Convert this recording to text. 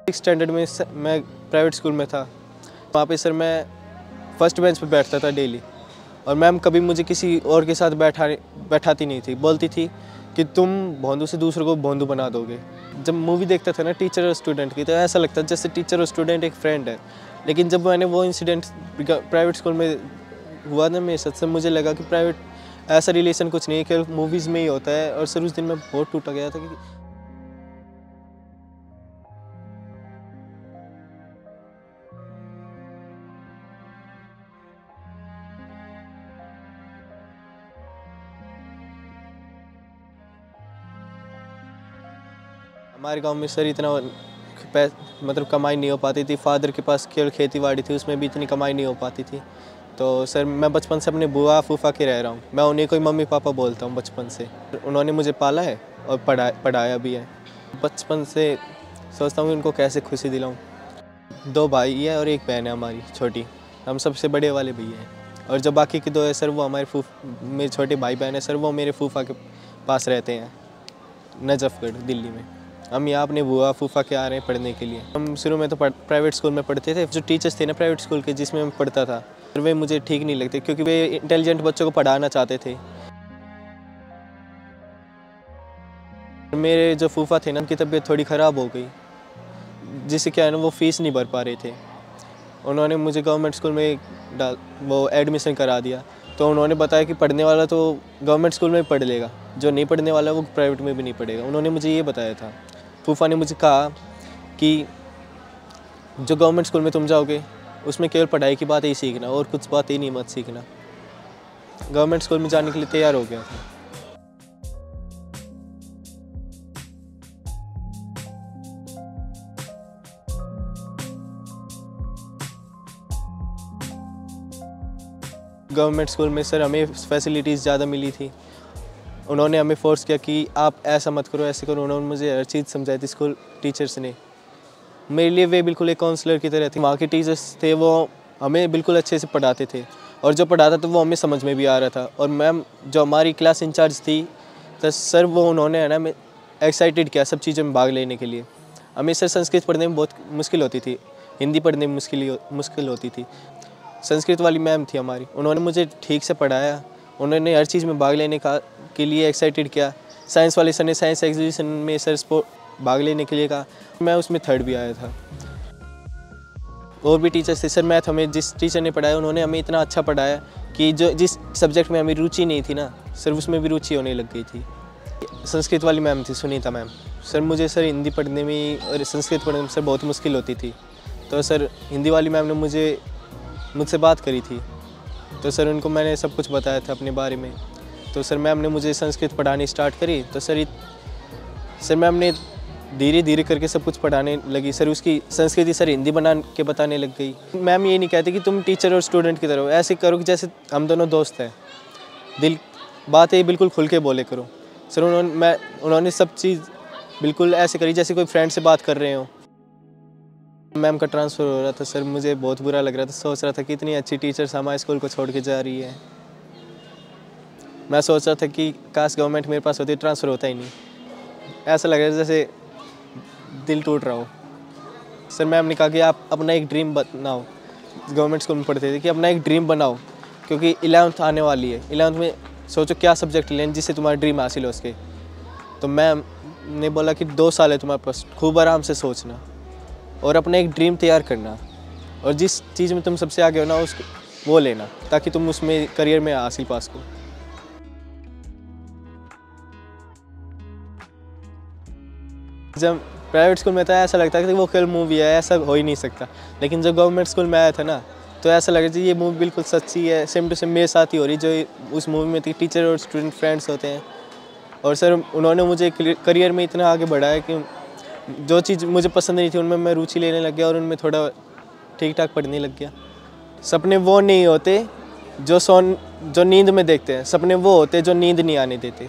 Standard में मैं private school में था। वहाँ पे सर मैं फर्स्ट बेंच पे बैठता था डेली, और मैम कभी मुझे किसी और के साथ बैठाती नहीं थी। बोलती थी कि तुम भोंदू से दूसरों को भोंदू बना दोगे। जब मूवी देखता था ना टीचर और स्टूडेंट की, तो ऐसा लगता जैसे टीचर और स्टूडेंट एक फ्रेंड है। लेकिन जब मैंने वो इंसिडेंट प्राइवेट स्कूल में हुआ ना मेरे साथ, मुझे लगा कि प्राइवेट ऐसा रिलेशन कुछ नहीं है, केवल मूवीज़ में ही होता है। और सर उस दिन मैं बहुत टूटा गया था कि हमारे गांव में सर इतना मतलब कमाई नहीं हो पाती थी। फादर के पास केवल खेती बाड़ी थी, उसमें भी इतनी कमाई नहीं हो पाती थी। तो सर मैं बचपन से अपने बुआ फूफा के रह रहा हूँ। मैं उन्हीं को ही मम्मी पापा बोलता हूँ बचपन से। उन्होंने मुझे पाला है और पढ़ाया भी है। बचपन से सोचता हूँ उनको कैसे खुशी दिलाऊँ। 2 भाई है और 1 बहन है हमारी छोटी। हम सबसे बड़े वाले भैया हैं, और जो बाकी के 2 है सर, वो हमारे मेरे छोटे भाई बहन है सर, वो मेरे फूफा के पास रहते हैं नजफगढ़ दिल्ली में। हम यहाँ अपने बुआ फूफा के आ रहे हैं पढ़ने के लिए। हम शुरू में तो प्राइवेट स्कूल में पढ़ते थे। जो टीचर्स थे ना प्राइवेट स्कूल के जिसमें मैं पढ़ता था, वे मुझे ठीक नहीं लगते, क्योंकि वे इंटेलिजेंट बच्चों को पढ़ाना चाहते थे। मेरे जो फूफा थे ना, उनकी तबीयत थोड़ी ख़राब हो गई, जिससे क्या है ना वो फ़ीस नहीं भर पा रहे थे। उन्होंने मुझे गवर्नमेंट स्कूल में वो एडमिशन करा दिया। तो उन्होंने बताया कि पढ़ने वाला तो गवर्नमेंट स्कूल में ही पढ़ लेगा, जो नहीं पढ़ने वाला वो प्राइवेट में भी नहीं पढ़ेगा। उन्होंने मुझे ये बताया था। फूफा ने मुझे कहा कि जो गवर्नमेंट स्कूल में तुम जाओगे उसमें केवल पढ़ाई की बात ही सीखना, और कुछ बात ही नहीं मत सीखना। गवर्नमेंट स्कूल में जाने के लिए तैयार हो गया था। गवर्नमेंट स्कूल में सर हमें फैसिलिटीज़ ज़्यादा मिली थी। उन्होंने हमें फोर्स किया कि आप ऐसा मत करो, ऐसे करो। उन्होंने मुझे हर चीज़ समझाई थी। स्कूल टीचर्स ने मेरे लिए वे बिल्कुल एक काउंसलर की तरह थे। वहाँ के टीचर्स थे, वो हमें बिल्कुल अच्छे से पढ़ाते थे, और जो पढ़ाता था वो हमें समझ में भी आ रहा था। और मैम जो हमारी क्लास इंचार्ज थी, तो सर वो उन्होंने है ना हमें एक्साइटेड किया सब चीज़ों में भाग लेने के लिए। हमें सर संस्कृत पढ़ने में बहुत मुश्किल होती थी, हिंदी पढ़ने में मुश्किल होती थी। संस्कृत वाली मैम थी हमारी, उन्होंने मुझे ठीक से पढ़ाया। उन्होंने हर चीज़ में भाग लेने के लिए एक्साइटेड किया। साइंस वाले सर ने साइंस एग्जीबिशन में सर भाग लेने के लिए कहा। मैं उसमें 3rd भी आया था। और भी टीचर्स थे सर। मैथ हमें जिस टीचर ने पढ़ाया, उन्होंने हमें इतना अच्छा पढ़ाया कि जिस सब्जेक्ट में हमें रुचि नहीं थी ना सर, उसमें भी रुचि होने लग गई थी। संस्कृत वाली मैम थी सुनीता मैम। सर मुझे सर हिंदी पढ़ने में और संस्कृत पढ़ने में सर बहुत मुश्किल होती थी। तो सर हिंदी वाली मैम ने मुझसे बात करी थी। तो सर उनको मैंने सब कुछ बताया था अपने बारे में। तो सर मैम ने मुझे संस्कृत पढ़ानी स्टार्ट करी। तो सर मैम ने धीरे धीरे करके सब कुछ पढ़ाने लगी। सर उसकी संस्कृति सर हिंदी बना के बताने लग गई। मैम ये नहीं कहती कि तुम टीचर और स्टूडेंट की तरह हो, ऐसे करो कि जैसे हम दोनों दोस्त हैं। बातें बिल्कुल खुल के बोले करो। सर उन्होंने सब चीज़ बिल्कुल ऐसे करी जैसे कोई फ्रेंड से बात कर रहे हो। मैम का ट्रांसफ़र हो रहा था सर, मुझे बहुत बुरा लग रहा था। सोच रहा था कि इतनी अच्छी टीचर्स हमारे स्कूल को छोड़ के जा रही है। मैं सोच रहा था कि काश गवर्नमेंट मेरे पास होती, ट्रांसफ़र होता ही नहीं। ऐसा लग रहा है जैसे दिल टूट रहा हो। सर मैम ने कहा कि आप अपना एक ड्रीम बनाओ। गवर्नमेंट स्कूल में पढ़ते थे कि अपना एक ड्रीम बनाओ, क्योंकि 11th आने वाली है। 11th में सोचो क्या सब्जेक्ट लें जिससे तुम्हारा ड्रीम हासिल हो सके। तो मैम ने बोला कि 2 साल है तुम्हारे पास, खूब आराम से सोचना और अपना एक ड्रीम तैयार करना, और जिस चीज़ में तुम सबसे आगे हो ना वो लेना, ताकि तुम उसमें करियर में हासिल पा सको। जब प्राइवेट स्कूल में था ऐसा लगता था कि वो केवल मूवी है, ऐसा हो ही नहीं सकता। लेकिन जब गवर्नमेंट स्कूल में आया था ना, तो ऐसा लगा कि ये मूवी बिल्कुल सच्ची है, सेम टू सेम मेरे साथ ही हो रही। जो उस मूवी में थी, टीचर और स्टूडेंट फ्रेंड्स होते हैं। और सर उन्होंने मुझे करियर में इतना आगे बढ़ाया कि जो चीज़ मुझे पसंद नहीं थी उनमें मैं रुचि लेने लग गया, और उनमें थोड़ा ठीक ठाक पढ़ने लग गया। सपने वो नहीं होते जो नींद में देखते हैं, सपने वो होते जो नींद नहीं आने देते।